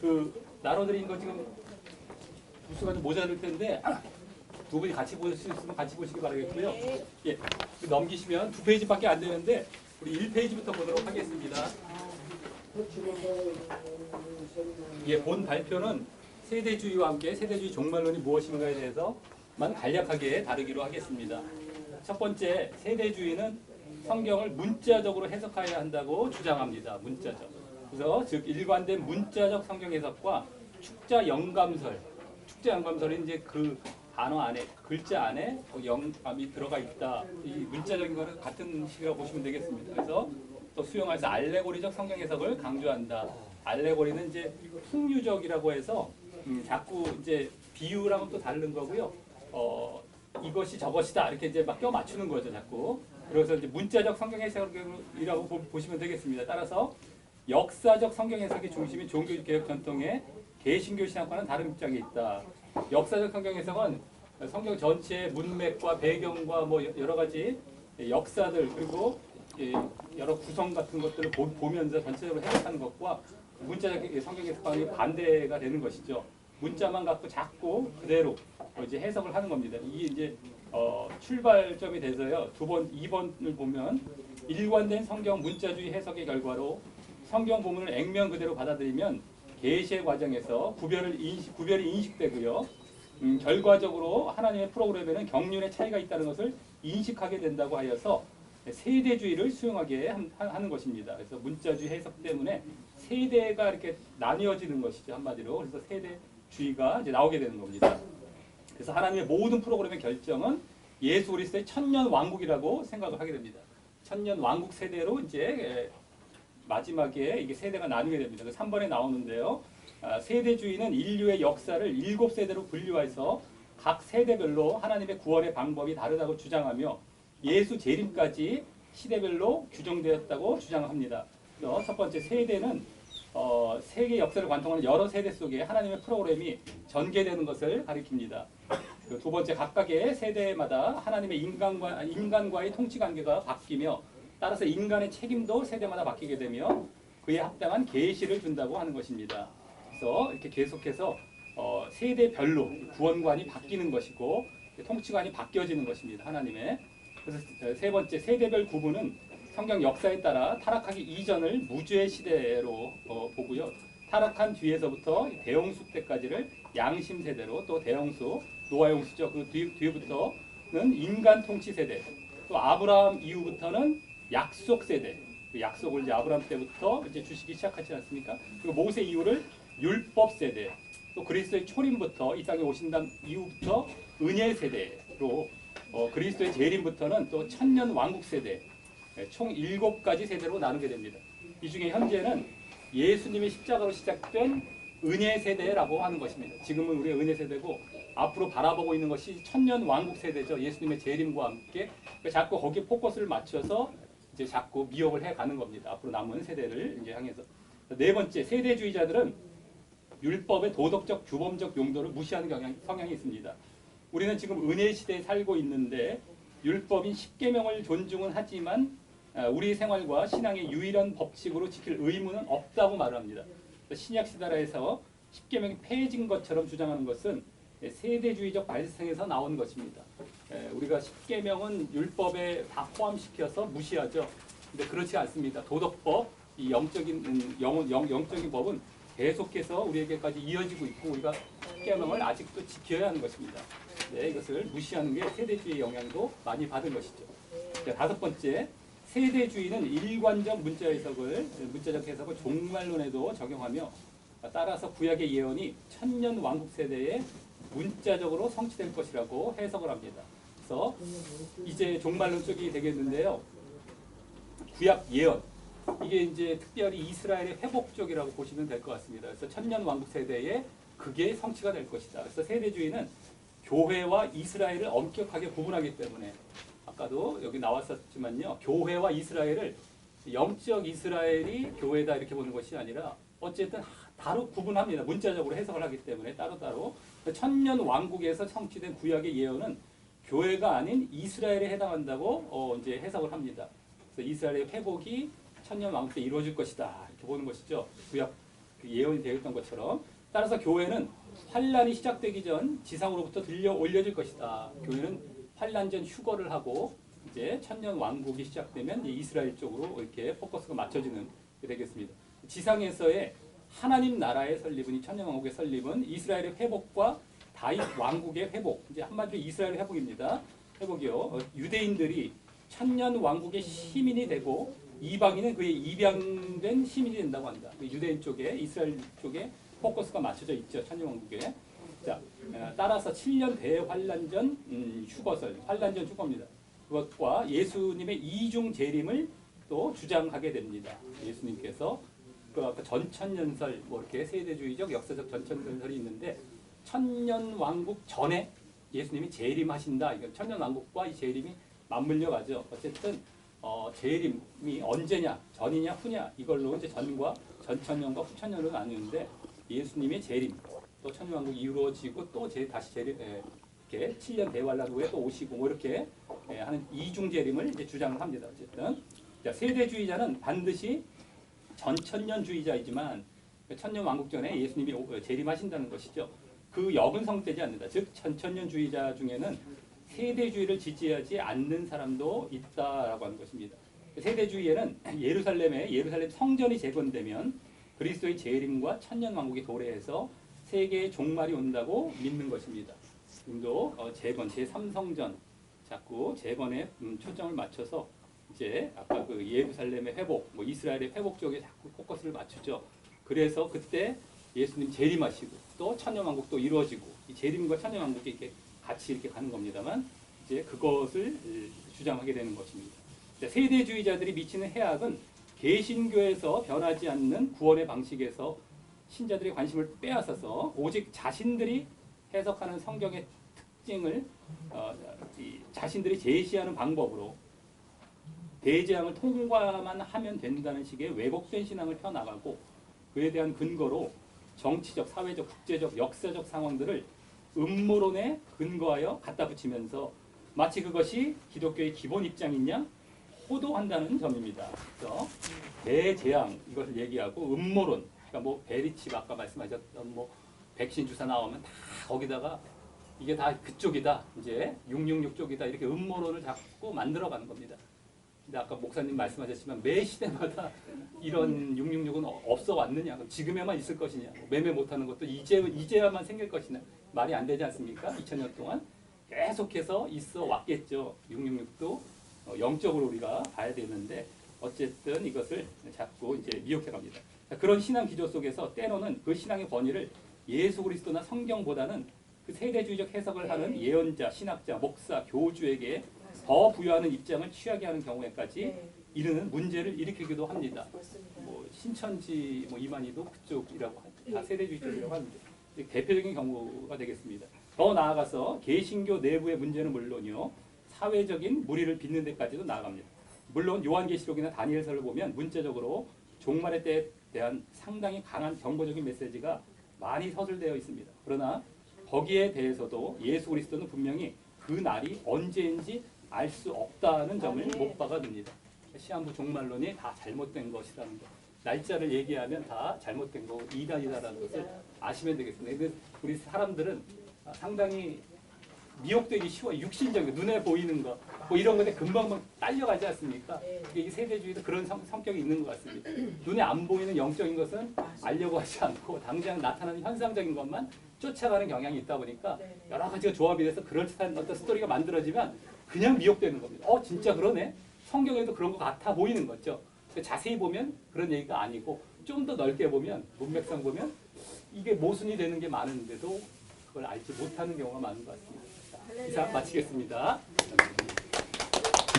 그 나눠드린 거 지금 부수가 좀 모자랄 텐데 두 분이 같이 보실 수 있으면 같이 보시기 바라겠고요. 예, 넘기시면 2페이지밖에 안 되는데 우리 1페이지부터 보도록 하겠습니다. 예, 본 발표는 세대주의와 함께 세대주의 종말론이 무엇인가에 대해서만 간략하게 다루기로 하겠습니다. 첫 번째, 세대주의는 성경을 문자적으로 해석해야 한다고 주장합니다. 문자적. 그래서 즉 일관된 문자적 성경 해석과 축자 영감설. 축자 영감설은 이제 그 단어 안에, 글자 안에 영감이 들어가 있다. 이 문자적인 거는 같은 식이라고 보시면 되겠습니다. 그래서 또 수용해서 알레고리적 성경 해석을 강조한다. 알레고리는 이제 풍류적이라고 해서 자꾸 이제 비유랑은 또 다른 거고요. 이것이 저것이다 이렇게 이제 막 껴 맞추는 거죠, 자꾸. 그래서 이제 문자적 성경 해석이라고 보시면 되겠습니다. 따라서 역사적 성경 해석의 중심인 종교개혁 전통의 개신교 신학과는 다른 입장에 있다. 역사적 성경 해석은 성경 전체의 문맥과 배경과 뭐 여러 가지 역사들 그리고 여러 구성 같은 것들을 보면서 전체적으로 해석하는 것과 문자적 성경 해석과는 반대가 되는 것이죠. 문자만 갖고 자꾸 그대로 이제 해석을 하는 겁니다. 이게 이제 출발점이 돼서요. 2번을 보면 일관된 성경 문자주의 해석의 결과로 성경 본문을 액면 그대로 받아들이면 계시의 과정에서 구별이 인식되고요. 결과적으로 하나님의 프로그램에는 경륜의 차이가 있다는 것을 인식하게 된다고 하여서 세대주의를 수용하게 하는 것입니다. 그래서 문자주의 해석 때문에 세대가 이렇게 나뉘어지는 것이죠. 한마디로. 그래서 세대주의가 이제 나오게 되는 겁니다. 그래서 하나님의 모든 프로그램의 결정은 예수 그리스도의 천년 왕국이라고 생각을 하게 됩니다. 천년 왕국 세대로 이제 마지막에 이게 세대가 나뉘게 됩니다. 3번에 나오는데요. 세대주의는 인류의 역사를 7세대로 분류해서 각 세대별로 하나님의 구원의 방법이 다르다고 주장하며 예수 재림까지 시대별로 규정되었다고 주장합니다. 첫 번째 세대는 세계 역사를 관통하는 여러 세대 속에 하나님의 프로그램이 전개되는 것을 가리킵니다. 두 번째 각각의 세대마다 하나님의 인간과의 통치 관계가 바뀌며 따라서 인간의 책임도 세대마다 바뀌게 되며 그에 합당한 계시를 준다고 하는 것입니다. 그래서 이렇게 계속해서 세대별로 구원관이 바뀌는 것이고 통치관이 바뀌어지는 것입니다. 하나님의. 그래서 세 번째 세대별 구분은 성경 역사에 따라 타락하기 이전을 무죄의 시대로 보고요. 타락한 뒤에서부터 대홍수 때까지를 양심 세대로 또 대홍수, 노아 홍수죠. 그 뒤부터는 인간 통치 세대. 또 아브라함 이후부터는 약속 세대. 그 약속을 이제 아브라함 때부터 이제 주시기 시작하지 않습니까? 그리고 모세 이후를 율법 세대. 또 그리스도의 초림부터 이 땅에 오신 이후부터 은혜 세대로 그리스도의 재림부터는 또 천년 왕국 세대. 총 7가지 세대로 나누게 됩니다. 이 중에 현재는 예수님의 십자가로 시작된 은혜 세대라고 하는 것입니다. 지금은 우리가 은혜 세대고 앞으로 바라보고 있는 것이 천년 왕국 세대죠. 예수님의 재림과 함께 자꾸 거기에 포커스를 맞춰서 이제 자꾸 미혹을 해가는 겁니다. 앞으로 남은 세대를 이제 향해서. 네 번째, 세대주의자들은 율법의 도덕적, 규범적 용도를 무시하는 성향이 있습니다. 우리는 지금 은혜 시대에 살고 있는데 율법인 십계명을 존중은 하지만 우리 생활과 신앙의 유일한 법칙으로 지킬 의무는 없다고 말을 합니다. 신약 시대라에서 십계명이 폐해진 것처럼 주장하는 것은 세대주의적 발생에서 나온 것입니다. 우리가 십계명은 율법에 다 포함시켜서 무시하죠. 근데 그렇지 않습니다. 도덕법, 이 영적인 법은 계속해서 우리에게까지 이어지고 있고 우리가 십계명을 아직도 지켜야 하는 것입니다. 네, 이것을 무시하는 게 세대주의 영향도 많이 받은 것이죠. 다섯 번째, 세대주의는 일관적 문자적 해석을 종말론에도 적용하며 따라서 구약의 예언이 천년 왕국 세대에 문자적으로 성취될 것이라고 해석을 합니다. 그래서 이제 종말론 쪽이 되겠는데요. 구약 예언. 이게 이제 특별히 이스라엘의 회복 쪽이라고 보시면 될 것 같습니다. 그래서 천년 왕국 세대에 그게 성취가 될 것이다. 그래서 세대주의는 교회와 이스라엘을 엄격하게 구분하기 때문에 아까도 여기 나왔었지만요. 교회와 이스라엘을 영적 이스라엘이 교회다 이렇게 보는 것이 아니라 어쨌든 따로 구분합니다. 문자적으로 해석을 하기 때문에 따로따로. 천년 왕국에서 성취된 구약의 예언은 교회가 아닌 이스라엘에 해당한다고 이제 해석을 합니다. 그래서 이스라엘의 회복이 천년 왕국 때 이루어질 것이다 이렇게 보는 것이죠. 구약 예언이 되었던 것처럼 따라서 교회는 환란이 시작되기 전 지상으로부터 들려 올려질 것이다. 교회는 환란 전 휴거를 하고 이제 천년 왕국이 시작되면 이스라엘 쪽으로 이렇게 포커스가 맞춰지는 게 되겠습니다. 지상에서의 하나님 나라의 설립은 이 천년 왕국의 설립은 이스라엘의 회복과 다윗 왕국의 회복, 이제 한마디로 이스라엘의 회복입니다. 회복이요. 유대인들이 천년 왕국의 시민이 되고 이방인은 그의 입양된 시민이 된다고 한다. 유대인 쪽에 이스라엘 쪽에 포커스가 맞춰져 있죠. 천년 왕국에. 자, 따라서 7년 대환란전 휴거설, 환란전 휴거입니다. 그것과 예수님의 이중 재림을 또 주장하게 됩니다. 예수님께서 그 아까 전천년설 뭐 이렇게 세대주의적 역사적 전천년설이 있는데 천년 왕국 전에 예수님이 재림하신다. 이건 천년 왕국과 이 재림이 맞물려 가죠. 어쨌든 재림이 언제냐, 전이냐, 후냐 이걸로 이제 전과 전천년과 후천년으로 나누는데 예수님의 재림 또 천년 왕국이 이루어지고 또 다시 재림 이렇게 7년 대환란 후에 또 오시고 뭐 이렇게 하는 이중 재림을 이제 주장을 합니다. 어쨌든 자, 세대주의자는 반드시 전천년주의자이지만 천년 왕국 전에 예수님이 재림하신다는 것이죠. 그 역은 성되지 않는다. 즉 전천년주의자 중에는 세대주의를 지지하지 않는 사람도 있다라고 하는 것입니다. 세대주의에는 예루살렘 성전이 재건되면 그리스도의 재림과 천년 왕국이 도래해서 세계의 종말이 온다고 믿는 것입니다. 지금도 재건 제3성전 자꾸 재건에 초점을 맞춰서 이제 아까 그 예루살렘의 회복, 뭐 이스라엘의 회복 쪽에 자꾸 포커스를 맞추죠. 그래서 그때 예수님 재림하시고 또 천년왕국도 이루어지고 이 재림과 천년왕국이 이렇게 같이 이렇게 가는 겁니다만 이제 그것을 주장하게 되는 것입니다. 세대주의자들이 미치는 해악은 개신교에서 변하지 않는 구원의 방식에서 신자들의 관심을 빼앗아서 오직 자신들이 해석하는 성경의 특징을 자신들이 제시하는 방법으로 대재앙을 통과만 하면 된다는 식의 왜곡된 신앙을 펴나가고 그에 대한 근거로 정치적, 사회적, 국제적, 역사적 상황들을 음모론에 근거하여 갖다 붙이면서 마치 그것이 기독교의 기본 입장이냐 호도한다는 점입니다. 그래서 대재앙 이것을 얘기하고 음모론, 그러니까 뭐 베리칩 아까 말씀하셨던 뭐 백신 주사 나오면 다 거기다가 이게 다 그쪽이다, 이제 666 쪽이다 이렇게 음모론을 자꾸 만들어가는 겁니다. 근데 아까 목사님 말씀하셨지만 매 시대마다 이런 666은 없어 왔느냐, 지금에만 있을 것이냐, 매매 못하는 것도 이제야만 생길 것이냐, 말이 안 되지 않습니까? 2000년 동안 계속해서 있어 왔겠죠. 666도 영적으로 우리가 봐야 되는데 어쨌든 이것을 자꾸 이제 미혹해 갑니다. 그런 신앙 기조 속에서 때로는 그 신앙의 권위를 예수 그리스도나 성경보다는 그 세대주의적 해석을 하는 예언자, 신학자, 목사, 교주에게 더 부여하는 입장을 취하게 하는 경우에까지 이르는 문제를 일으키기도 합니다. 뭐 신천지, 뭐 이만희도 그쪽이라고 다 세대주의 쪽이라고 하는데 대표적인 경우가 되겠습니다. 더 나아가서 개신교 내부의 문제는 물론이요, 사회적인 무리를 빚는 데까지도 나아갑니다. 물론 요한계시록이나 다니엘서를 보면 문자적으로 종말의 때에 대한 상당히 강한 경고적인 메시지가 많이 서술되어 있습니다. 그러나 거기에 대해서도 예수 그리스도는 분명히 그 날이 언제인지 알 수 없다는 점을 못 박아둡니다. 시한부 종말론이 다 잘못된 것이라는 것, 날짜를 얘기하면 다 잘못된 거고 이단이다라는 것을 아시면 되겠습니다. 근데 우리 사람들은 상당히 미혹되기 쉬워요. 육신적인 눈에 보이는 거, 뭐 이런 건데 금방 딸려가지 않습니까? 이 세대주의도 그런 성격이 있는 것 같습니다. 눈에 안 보이는 영적인 것은 알려고 하지 않고 당장 나타나는 현상적인 것만 쫓아가는 경향이 있다 보니까 여러 가지가 조합이 돼서 그럴듯한 어떤 스토리가 만들어지면 그냥 미혹되는 겁니다. 진짜 그러네? 성경에도 그런 것 같아 보이는 거죠. 자세히 보면 그런 얘기가 아니고 좀 더 넓게 보면, 문맥상 보면 이게 모순이 되는 게 많은데도 그걸 알지 못하는 경우가 많은 것 같습니다. 이상 마치겠습니다.